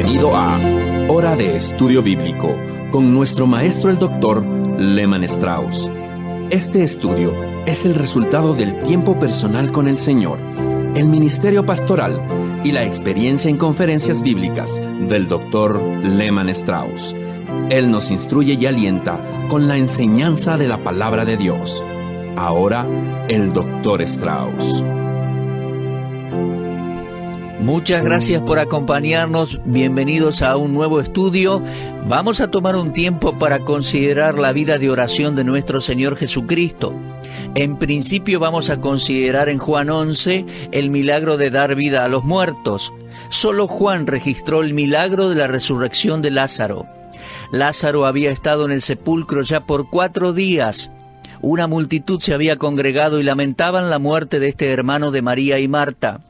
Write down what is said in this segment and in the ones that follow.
Bienvenido a Hora de Estudio Bíblico con nuestro maestro el Dr. Lehman Strauss. Este estudio es el resultado del tiempo personal con el Señor, el ministerio pastoral y la experiencia en conferencias bíblicas del Dr. Lehman Strauss. Él nos instruye y alienta con la enseñanza de la palabra de Dios. Ahora, el Dr. Strauss. Muchas gracias por acompañarnos. Bienvenidos a un nuevo estudio. Vamos a tomar un tiempo para considerar la vida de oración de nuestro Señor Jesucristo. En principio vamos a considerar en Juan 11 el milagro de dar vida a los muertos. Solo Juan registró el milagro de la resurrección de Lázaro. Lázaro había estado en el sepulcro ya por 4 días. Una multitud se había congregado y lamentaban la muerte de este hermano de María y Marta.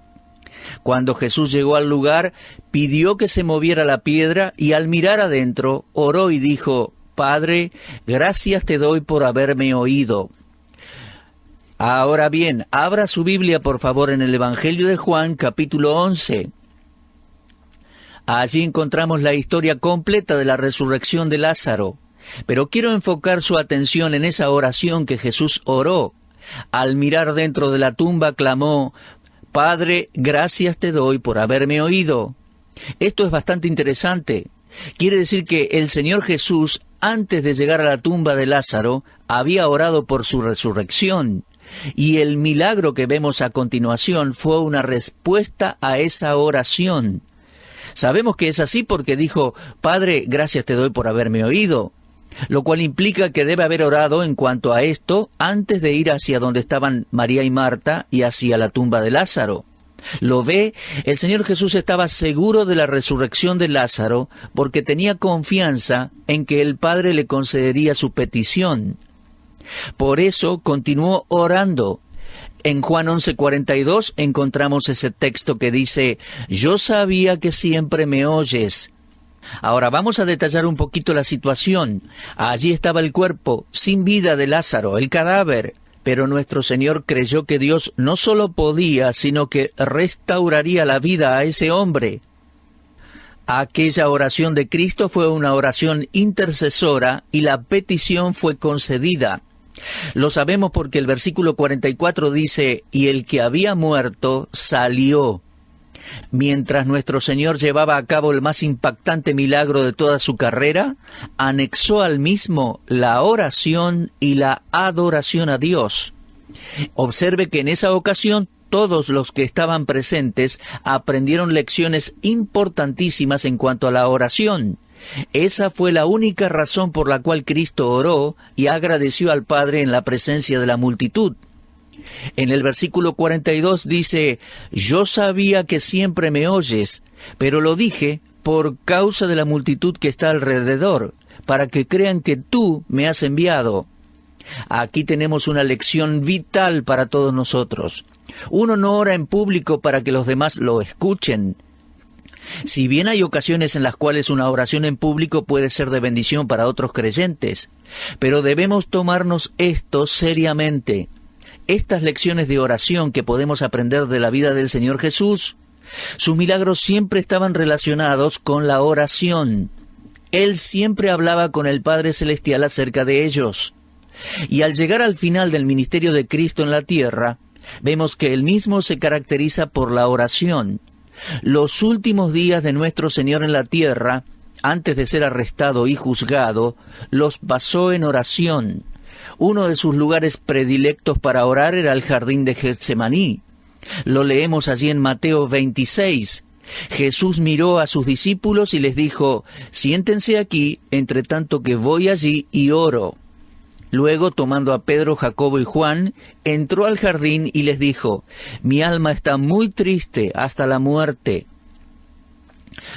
Cuando Jesús llegó al lugar, pidió que se moviera la piedra y al mirar adentro, oró y dijo: Padre, gracias te doy por haberme oído. Ahora bien, abra su Biblia por favor en el Evangelio de Juan, capítulo 11. Allí encontramos la historia completa de la resurrección de Lázaro. Pero quiero enfocar su atención en esa oración que Jesús oró. Al mirar dentro de la tumba clamó: Padre, gracias te doy por haberme oído. Esto es bastante interesante. Quiere decir que el Señor Jesús, antes de llegar a la tumba de Lázaro, había orado por su resurrección. Y el milagro que vemos a continuación fue una respuesta a esa oración. Sabemos que es así porque dijo: Padre, gracias te doy por haberme oído. Lo cual implica que debe haber orado en cuanto a esto antes de ir hacia donde estaban María y Marta y hacia la tumba de Lázaro. ¿Lo ve? El Señor Jesús estaba seguro de la resurrección de Lázaro porque tenía confianza en que el Padre le concedería su petición. Por eso continuó orando. En Juan 11:42 encontramos ese texto que dice: Yo sabía que siempre me oyes. Ahora vamos a detallar un poquito la situación. Allí estaba el cuerpo sin vida de Lázaro, el cadáver, pero nuestro Señor creyó que Dios no solo podía, sino que restauraría la vida a ese hombre. Aquella oración de Cristo fue una oración intercesora y la petición fue concedida. Lo sabemos porque el versículo 44 dice: Y el que había muerto salió. Mientras nuestro Señor llevaba a cabo el más impactante milagro de toda su carrera, anexó al mismo la oración y la adoración a Dios. Observe que en esa ocasión todos los que estaban presentes aprendieron lecciones importantísimas en cuanto a la oración. Esa fue la única razón por la cual Cristo oró y agradeció al Padre en la presencia de la multitud. En el versículo 42 dice: Yo sabía que siempre me oyes, pero lo dije por causa de la multitud que está alrededor, para que crean que tú me has enviado. Aquí tenemos una lección vital para todos nosotros. Uno no ora en público para que los demás lo escuchen. Si bien hay ocasiones en las cuales una oración en público puede ser de bendición para otros creyentes, pero debemos tomarnos esto seriamente. Estas lecciones de oración que podemos aprender de la vida del Señor Jesús, sus milagros siempre estaban relacionados con la oración. Él siempre hablaba con el Padre Celestial acerca de ellos. Y al llegar al final del ministerio de Cristo en la tierra, vemos que Él mismo se caracteriza por la oración. Los últimos días de nuestro Señor en la tierra, antes de ser arrestado y juzgado, los pasó en oración. Uno de sus lugares predilectos para orar era el jardín de Getsemaní. Lo leemos allí en Mateo 26. Jesús miró a sus discípulos y les dijo: Siéntense aquí, entre tanto que voy allí y oro. Luego, tomando a Pedro, Jacobo y Juan, entró al jardín y les dijo: Mi alma está muy triste hasta la muerte.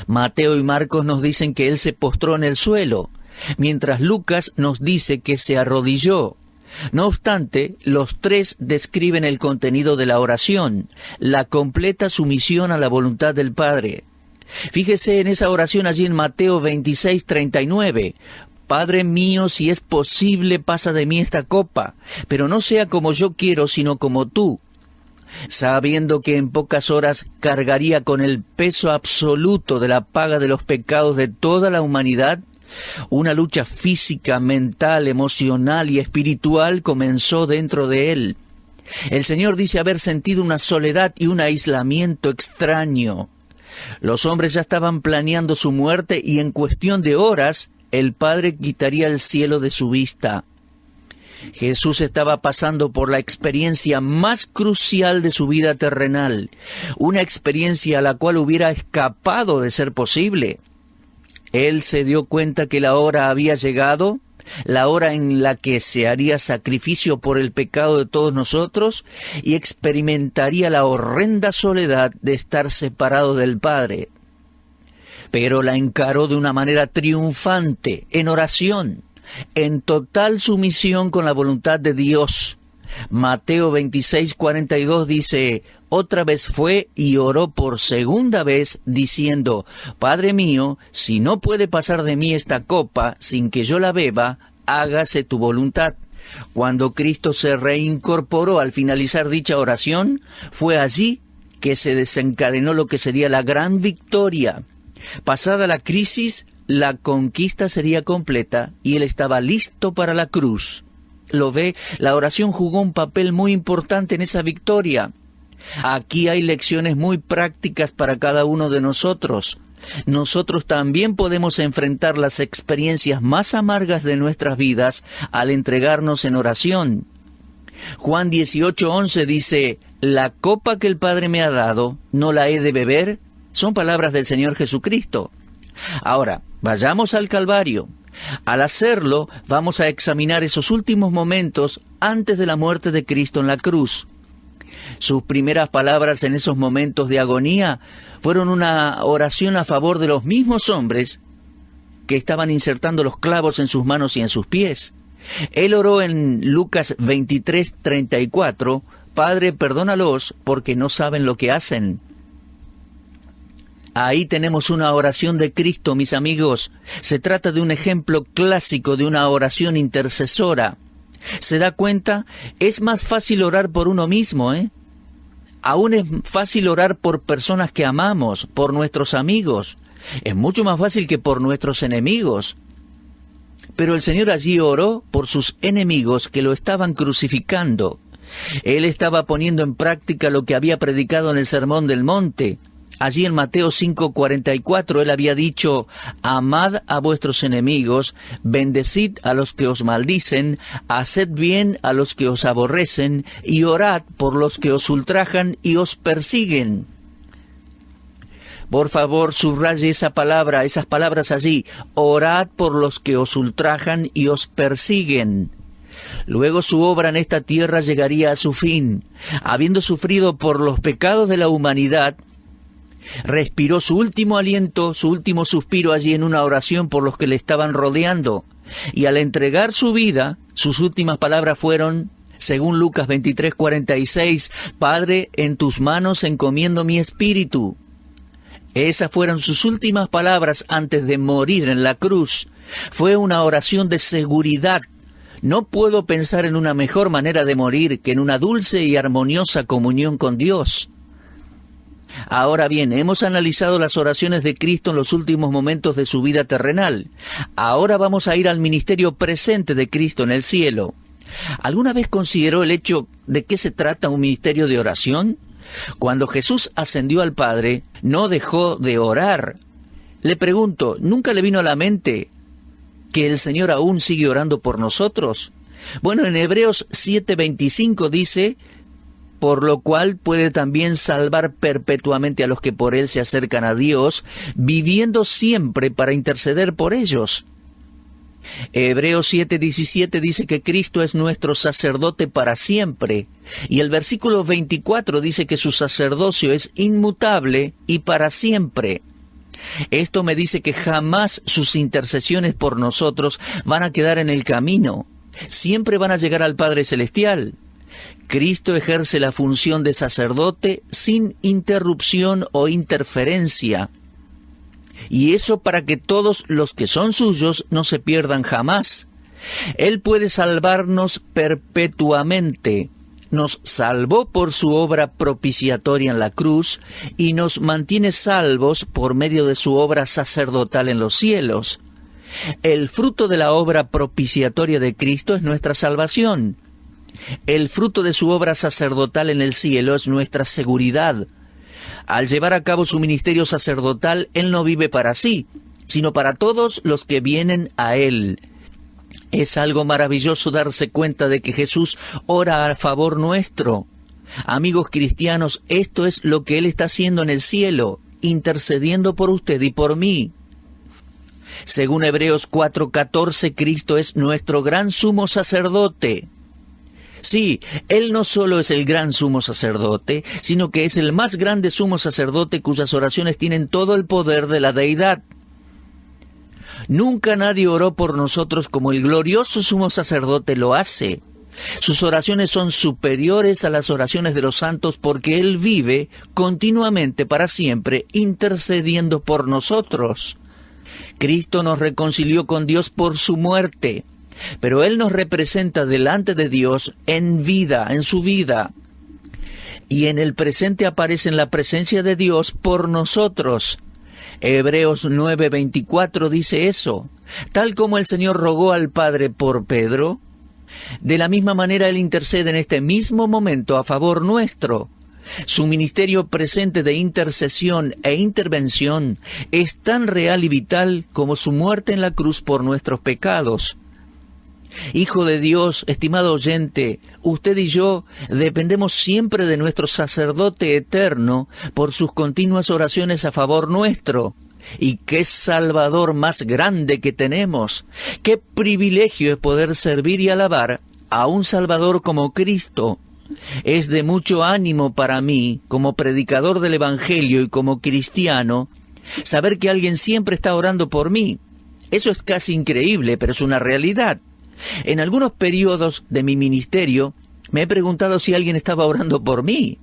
Mateo y Marcos nos dicen que él se postró en el suelo, mientras Lucas nos dice que se arrodilló. No obstante, los tres describen el contenido de la oración, la completa sumisión a la voluntad del Padre. Fíjese en esa oración allí en Mateo 26:39. Padre mío, si es posible, pasa de mí esta copa, pero no sea como yo quiero, sino como tú. sabiendo que en pocas horas cargaría con el peso absoluto de la paga de los pecados de toda la humanidad, una lucha física, mental, emocional y espiritual comenzó dentro de él. El Señor dice haber sentido una soledad y un aislamiento extraño. Los hombres ya estaban planeando su muerte y en cuestión de horas el Padre quitaría el cielo de su vista. Jesús estaba pasando por la experiencia más crucial de su vida terrenal, una experiencia a la cual hubiera escapado de ser posible. Él se dio cuenta que la hora había llegado, la hora en la que se haría sacrificio por el pecado de todos nosotros y experimentaría la horrenda soledad de estar separado del Padre. Pero la encaró de una manera triunfante, en oración, en total sumisión con la voluntad de Dios. Mateo 26:42 dice, otra vez fue y oró por segunda vez, diciendo, Padre mío, si no puede pasar de mí esta copa sin que yo la beba, hágase tu voluntad. Cuando Cristo se reincorporó al finalizar dicha oración, fue allí que se desencadenó lo que sería la gran victoria. Pasada la crisis, la conquista sería completa y él estaba listo para la cruz. Lo ve, la oración jugó un papel muy importante en esa victoria. Aquí hay lecciones muy prácticas para cada uno de nosotros. Nosotros también podemos enfrentar las experiencias más amargas de nuestras vidas al entregarnos en oración. Juan 18:11 dice, la copa que el Padre me ha dado, ¿no la he de beber? Son palabras del Señor Jesucristo. Ahora, vayamos al Calvario. Al hacerlo, vamos a examinar esos últimos momentos antes de la muerte de Cristo en la cruz. Sus primeras palabras en esos momentos de agonía fueron una oración a favor de los mismos hombres que estaban insertando los clavos en sus manos y en sus pies. Él oró en Lucas 23:34, Padre, perdónalos porque no saben lo que hacen. Ahí tenemos una oración de Cristo, mis amigos. Se trata de un ejemplo clásico de una oración intercesora. ¿Se da cuenta? Es más fácil orar por uno mismo, Aún es fácil orar por personas que amamos, por nuestros amigos. Es mucho más fácil que por nuestros enemigos. Pero el Señor allí oró por sus enemigos que lo estaban crucificando. Él estaba poniendo en práctica lo que había predicado en el Sermón del Monte. Allí en Mateo 5:44 él había dicho, amad a vuestros enemigos, bendecid a los que os maldicen, haced bien a los que os aborrecen, y orad por los que os ultrajan y os persiguen. Por favor, subraye esa palabra, esas palabras allí, orad por los que os ultrajan y os persiguen. Luego su obra en esta tierra llegaría a su fin. Habiendo sufrido por los pecados de la humanidad, respiró su último aliento, su último suspiro allí en una oración por los que le estaban rodeando. Y al entregar su vida, sus últimas palabras fueron, según Lucas 23:46, Padre, en tus manos encomiendo mi espíritu. Esas fueron sus últimas palabras antes de morir en la cruz. Fue una oración de seguridad. No puedo pensar en una mejor manera de morir que en una dulce y armoniosa comunión con Dios. Ahora bien, hemos analizado las oraciones de Cristo en los últimos momentos de su vida terrenal. Ahora vamos a ir al ministerio presente de Cristo en el cielo. ¿Alguna vez consideró el hecho de qué se trata un ministerio de oración? Cuando Jesús ascendió al Padre, no dejó de orar. Le pregunto, ¿nunca le vino a la mente que el Señor aún sigue orando por nosotros? Bueno, en Hebreos 7:25 dice, por lo cual puede también salvar perpetuamente a los que por Él se acercan a Dios, viviendo siempre para interceder por ellos. Hebreos 7:17 dice que Cristo es nuestro sacerdote para siempre, y el versículo 24 dice que su sacerdocio es inmutable y para siempre. Esto me dice que jamás sus intercesiones por nosotros van a quedar en el camino, siempre van a llegar al Padre Celestial. Cristo ejerce la función de sacerdote sin interrupción o interferencia. Y eso para que todos los que son suyos no se pierdan jamás. Él puede salvarnos perpetuamente. nos salvó por su obra propiciatoria en la cruz y nos mantiene salvos por medio de su obra sacerdotal en los cielos. El fruto de la obra propiciatoria de Cristo es nuestra salvación. El fruto de su obra sacerdotal en el cielo es nuestra seguridad. Al llevar a cabo su ministerio sacerdotal, Él no vive para sí, sino para todos los que vienen a Él. Es algo maravilloso darse cuenta de que Jesús ora a favor nuestro. Amigos cristianos, esto es lo que Él está haciendo en el cielo, intercediendo por usted y por mí. Según Hebreos 4:14, Cristo es nuestro gran sumo sacerdote. Sí, Él no solo es el gran sumo sacerdote, sino que es el más grande sumo sacerdote cuyas oraciones tienen todo el poder de la deidad. Nunca nadie oró por nosotros como el glorioso sumo sacerdote lo hace. Sus oraciones son superiores a las oraciones de los santos porque Él vive continuamente para siempre intercediendo por nosotros. Cristo nos reconcilió con Dios por su muerte, pero Él nos representa delante de Dios en vida, en su vida. Y en el presente aparece en la presencia de Dios por nosotros. Hebreos 9:24 dice eso. Tal como el Señor rogó al Padre por Pedro, de la misma manera Él intercede en este mismo momento a favor nuestro. Su ministerio presente de intercesión e intervención es tan real y vital como su muerte en la cruz por nuestros pecados. Hijo de Dios, estimado oyente, usted y yo dependemos siempre de nuestro sacerdote eterno por sus continuas oraciones a favor nuestro. Y qué Salvador más grande que tenemos. Qué privilegio es poder servir y alabar a un Salvador como Cristo. Es de mucho ánimo para mí, como predicador del Evangelio y como cristiano, saber que alguien siempre está orando por mí. Eso es casi increíble, pero es una realidad. En algunos periodos de mi ministerio me he preguntado si alguien estaba orando por mí.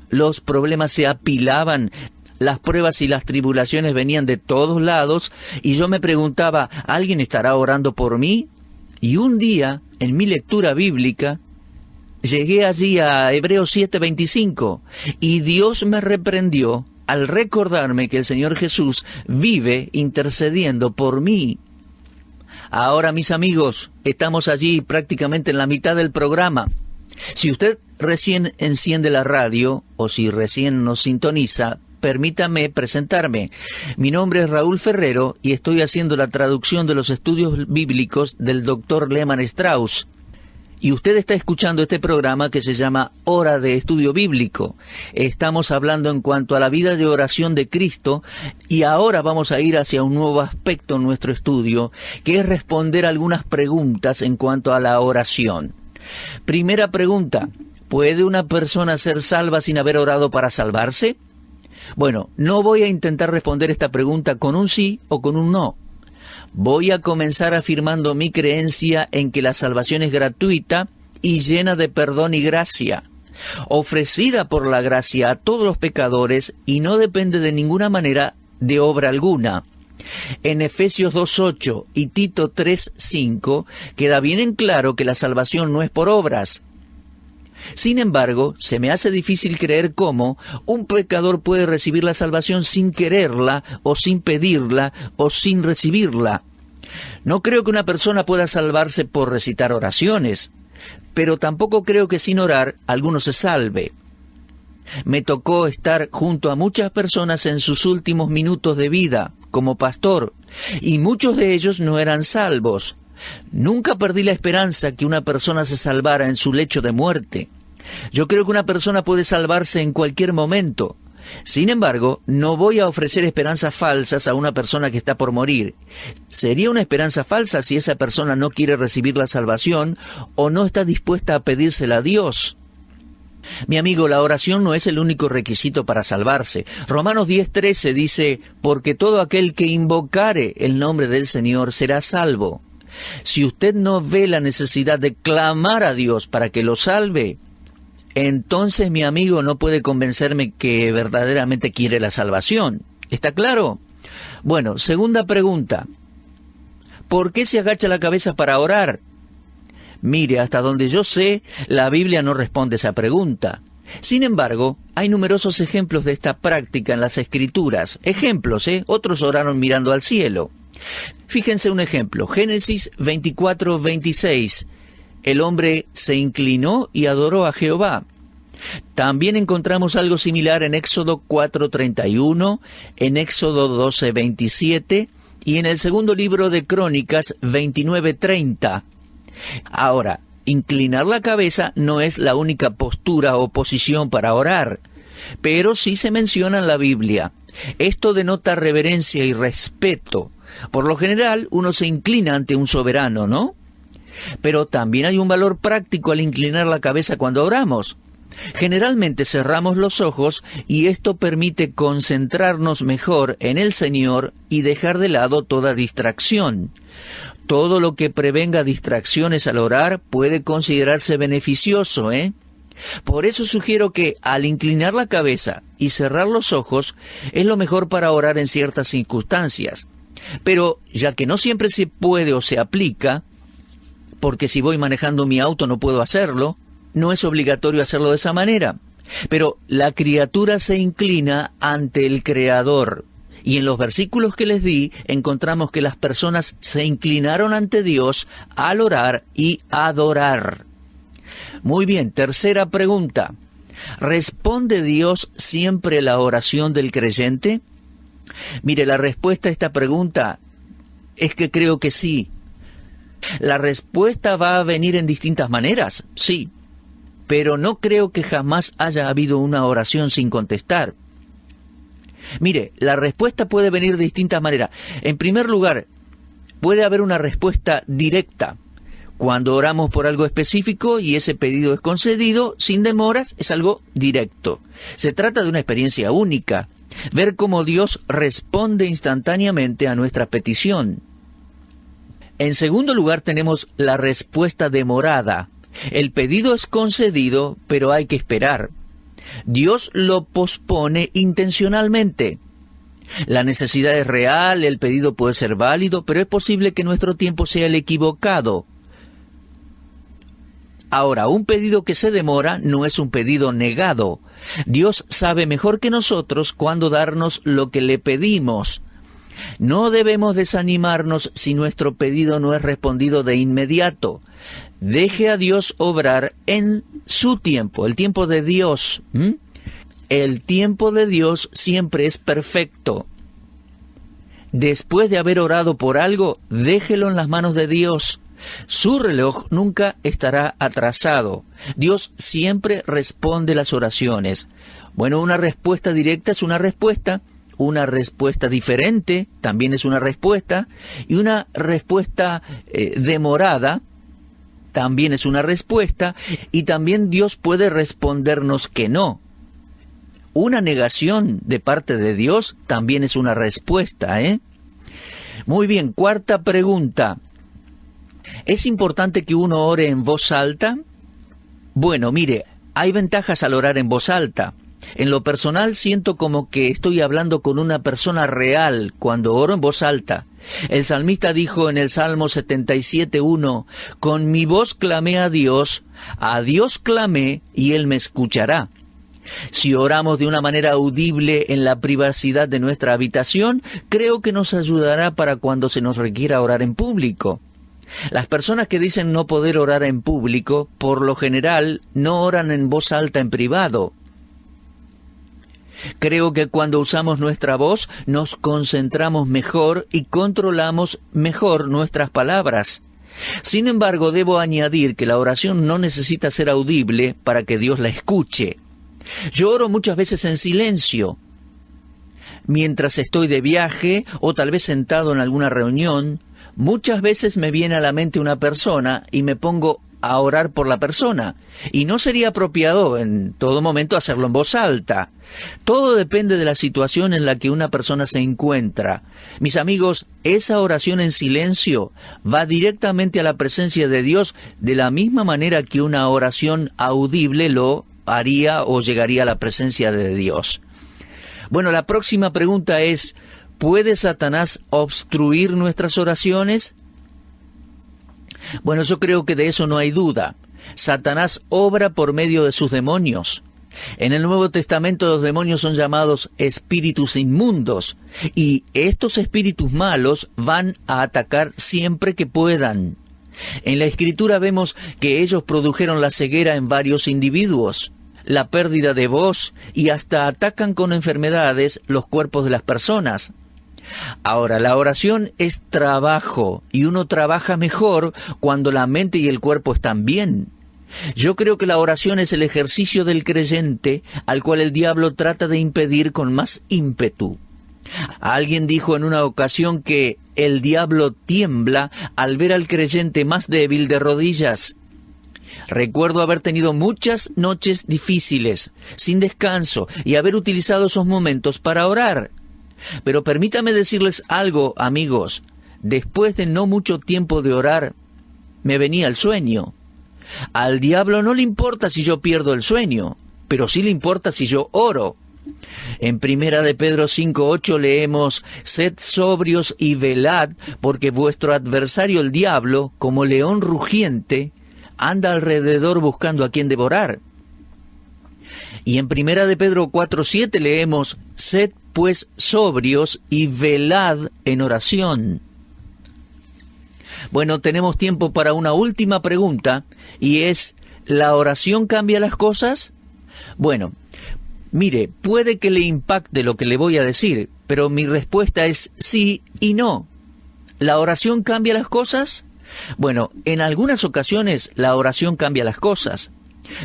Los problemas se apilaban, las pruebas y las tribulaciones venían de todos lados, y yo me preguntaba, ¿alguien estará orando por mí? Y un día, en mi lectura bíblica, llegué allí a Hebreos 7:25, y Dios me reprendió al recordarme que el Señor Jesús vive intercediendo por mí. Ahora, mis amigos, estamos allí prácticamente en la mitad del programa. Si usted recién enciende la radio, o si recién nos sintoniza, permítame presentarme. Mi nombre es Raúl Ferrero y estoy haciendo la traducción de los estudios bíblicos del Dr. Lehman Strauss. Y usted está escuchando este programa que se llama Hora de Estudio Bíblico. Estamos hablando en cuanto a la vida de oración de Cristo y ahora vamos a ir hacia un nuevo aspecto en nuestro estudio, que es responder algunas preguntas en cuanto a la oración. Primera pregunta, ¿puede una persona ser salva sin haber orado para salvarse? Bueno, no voy a intentar responder esta pregunta con un sí o con un no. Voy a comenzar afirmando mi creencia en que la salvación es gratuita y llena de perdón y gracia, ofrecida por la gracia a todos los pecadores y no depende de ninguna manera de obra alguna. En Efesios 2:8 y Tito 3:5 queda bien en claro que la salvación no es por obras. Sin embargo, se me hace difícil creer cómo un pecador puede recibir la salvación sin quererla, o sin pedirla, o sin recibirla. No creo que una persona pueda salvarse por recitar oraciones, pero tampoco creo que sin orar alguno se salve. Me tocó estar junto a muchas personas en sus últimos minutos de vida, como pastor, y muchos de ellos no eran salvos. Nunca perdí la esperanza que una persona se salvara en su lecho de muerte. Yo creo que una persona puede salvarse en cualquier momento. Sin embargo, no voy a ofrecer esperanzas falsas a una persona que está por morir. Sería una esperanza falsa si esa persona no quiere recibir la salvación o no está dispuesta a pedírsela a Dios. Mi amigo, la oración no es el único requisito para salvarse. Romanos 10:13 dice, porque todo aquel que invocare el nombre del Señor será salvo. Si usted no ve la necesidad de clamar a Dios para que lo salve, entonces mi amigo no puede convencerme que verdaderamente quiere la salvación. ¿Está claro? Bueno, segunda pregunta. ¿Por qué se agacha la cabeza para orar? Mire, hasta donde yo sé, la Biblia no responde esa pregunta. Sin embargo, hay numerosos ejemplos de esta práctica en las Escrituras. Ejemplos, Otros oraron mirando al cielo. Fíjense un ejemplo, Génesis 24:26. El hombre se inclinó y adoró a Jehová. También encontramos algo similar en Éxodo 4:31, en Éxodo 12:27 y en el segundo libro de Crónicas 29:30. Ahora, inclinar la cabeza no es la única postura o posición para orar, pero sí se menciona en la Biblia. Esto denota reverencia y respeto. Por lo general, uno se inclina ante un soberano, ¿no? Pero también hay un valor práctico al inclinar la cabeza cuando oramos. Generalmente cerramos los ojos y esto permite concentrarnos mejor en el Señor y dejar de lado toda distracción. Todo lo que prevenga distracciones al orar puede considerarse beneficioso, Por eso sugiero que al inclinar la cabeza y cerrar los ojos es lo mejor para orar en ciertas circunstancias. Pero ya que no siempre se puede o se aplica, porque si voy manejando mi auto no puedo hacerlo, no es obligatorio hacerlo de esa manera. Pero la criatura se inclina ante el Creador. Y en los versículos que les di, encontramos que las personas se inclinaron ante Dios al orar y adorar. Muy bien, tercera pregunta. ¿Responde Dios siempre la oración del creyente? Mire, la respuesta a esta pregunta es que creo que sí. La respuesta va a venir en distintas maneras, sí. Pero no creo que jamás haya habido una oración sin contestar. Mire, la respuesta puede venir de distintas maneras. En primer lugar, puede haber una respuesta directa. Cuando oramos por algo específico y ese pedido es concedido, sin demoras, es algo directo. Se trata de una experiencia única. Ver cómo Dios responde instantáneamente a nuestra petición. En segundo lugar, tenemos la respuesta demorada. El pedido es concedido, pero hay que esperar. Dios lo pospone intencionalmente. La necesidad es real, el pedido puede ser válido, pero es posible que nuestro tiempo sea el equivocado. Ahora, un pedido que se demora no es un pedido negado. Dios sabe mejor que nosotros cuándo darnos lo que le pedimos. No debemos desanimarnos si nuestro pedido no es respondido de inmediato. Deje a Dios obrar en su tiempo, el tiempo de Dios. El tiempo de Dios siempre es perfecto. Después de haber orado por algo, déjelo en las manos de Dios. Su reloj nunca estará atrasado. Dios siempre responde las oraciones. Bueno, una respuesta directa es una respuesta diferente también es una respuesta, y una respuesta demorada también es una respuesta, y también Dios puede respondernos que no. Una negación de parte de Dios también es una respuesta, Muy bien, cuarta pregunta. ¿Es importante que uno ore en voz alta? Bueno, mire, hay ventajas al orar en voz alta. En lo personal siento como que estoy hablando con una persona real cuando oro en voz alta. El salmista dijo en el Salmo 77:1, «Con mi voz clamé a Dios clamé y Él me escuchará». Si oramos de una manera audible en la privacidad de nuestra habitación, creo que nos ayudará para cuando se nos requiera orar en público. Las personas que dicen no poder orar en público, por lo general, no oran en voz alta en privado. Creo que cuando usamos nuestra voz, nos concentramos mejor y controlamos mejor nuestras palabras. Sin embargo, debo añadir que la oración no necesita ser audible para que Dios la escuche. Yo oro muchas veces en silencio, mientras estoy de viaje o tal vez sentado en alguna reunión. Muchas veces me viene a la mente una persona y me pongo a orar por la persona. Y no sería apropiado en todo momento hacerlo en voz alta. Todo depende de la situación en la que una persona se encuentra. Mis amigos, esa oración en silencio va directamente a la presencia de Dios de la misma manera que una oración audible lo haría o llegaría a la presencia de Dios. Bueno, la próxima pregunta es: ¿puede Satanás obstruir nuestras oraciones? Bueno, yo creo que de eso no hay duda. Satanás obra por medio de sus demonios. En el Nuevo Testamento los demonios son llamados espíritus inmundos, y estos espíritus malos van a atacar siempre que puedan. En la Escritura vemos que ellos produjeron la ceguera en varios individuos, la pérdida de voz, y hasta atacan con enfermedades los cuerpos de las personas. Ahora, la oración es trabajo, y uno trabaja mejor cuando la mente y el cuerpo están bien. Yo creo que la oración es el ejercicio del creyente al cual el diablo trata de impedir con más ímpetu. Alguien dijo en una ocasión que el diablo tiembla al ver al creyente más débil de rodillas. Recuerdo haber tenido muchas noches difíciles, sin descanso, y haber utilizado esos momentos para orar. Pero permítame decirles algo, amigos. Después de no mucho tiempo de orar, me venía el sueño. Al diablo no le importa si yo pierdo el sueño, pero sí le importa si yo oro. En 1 de Pedro 5:8 leemos: «Sed sobrios y velad, porque vuestro adversario el diablo, como león rugiente, anda alrededor buscando a quien devorar». Y en 1 de Pedro 4:7 leemos: «Sed pues sobrios y velad en oración». Bueno, tenemos tiempo para una última pregunta, y es: ¿la oración cambia las cosas? Bueno, mire, puede que le impacte lo que le voy a decir, pero mi respuesta es sí y no. ¿La oración cambia las cosas? Bueno, en algunas ocasiones la oración cambia las cosas,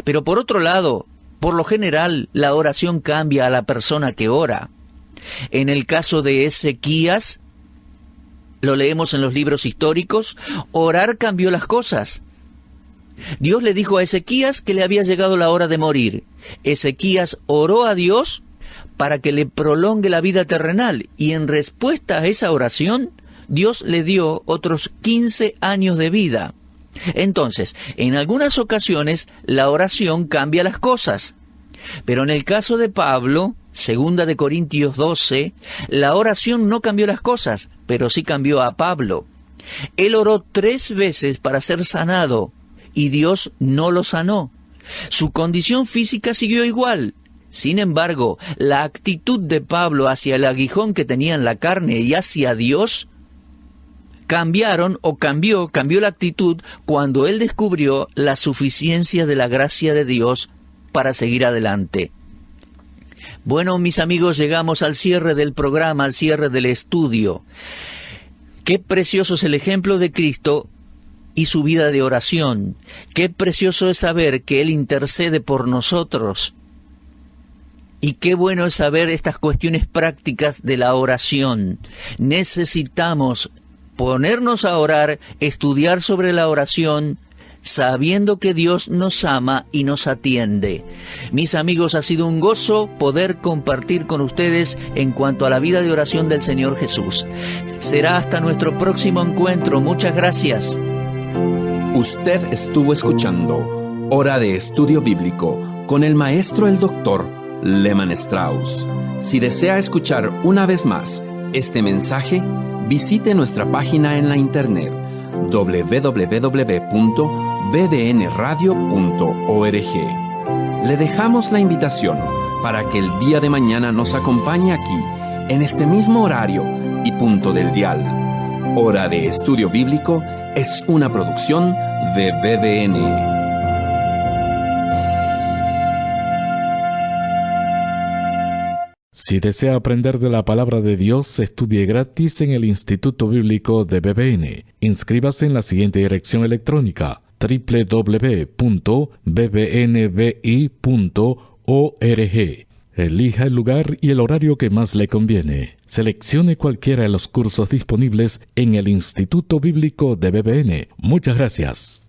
pero por otro lado, por lo general, la oración cambia a la persona que ora. En el caso de Ezequías, lo leemos en los libros históricos, orar cambió las cosas. Dios le dijo a Ezequías que le había llegado la hora de morir. Ezequías oró a Dios para que le prolongue la vida terrenal, y en respuesta a esa oración, Dios le dio otros 15 años de vida. Entonces, en algunas ocasiones, la oración cambia las cosas. Pero en el caso de Pablo, 2 de Corintios 12, la oración no cambió las cosas, pero sí cambió a Pablo. Él oró 3 veces para ser sanado, y Dios no lo sanó. Su condición física siguió igual. Sin embargo, la actitud de Pablo hacia el aguijón que tenía en la carne y hacia Dios cambió la actitud cuando él descubrió la suficiencia de la gracia de Dios para seguir adelante. Bueno, mis amigos, llegamos al cierre del programa, al cierre del estudio. Qué precioso es el ejemplo de Cristo y su vida de oración. Qué precioso es saber que Él intercede por nosotros. Y qué bueno es saber estas cuestiones prácticas de la oración. Necesitamos ponernos a orar, estudiar sobre la oración, sabiendo que Dios nos ama y nos atiende. Mis amigos, ha sido un gozo poder compartir con ustedes en cuanto a la vida de oración del Señor Jesús. Será hasta nuestro próximo encuentro. Muchas gracias. Usted estuvo escuchando Hora de Estudio Bíblico con el maestro el Dr. Lehmann Strauss. Si desea escuchar una vez más este mensaje, visite nuestra página en la internet www.bbnradio.org. Le dejamos la invitación para que el día de mañana nos acompañe aquí, en este mismo horario y punto del dial. Hora de Estudio Bíblico es una producción de BBN. Si desea aprender de la Palabra de Dios, estudie gratis en el Instituto Bíblico de BBN. Inscríbase en la siguiente dirección electrónica: www.bbnbi.org. Elija el lugar y el horario que más le conviene. Seleccione cualquiera de los cursos disponibles en el Instituto Bíblico de BBN. Muchas gracias.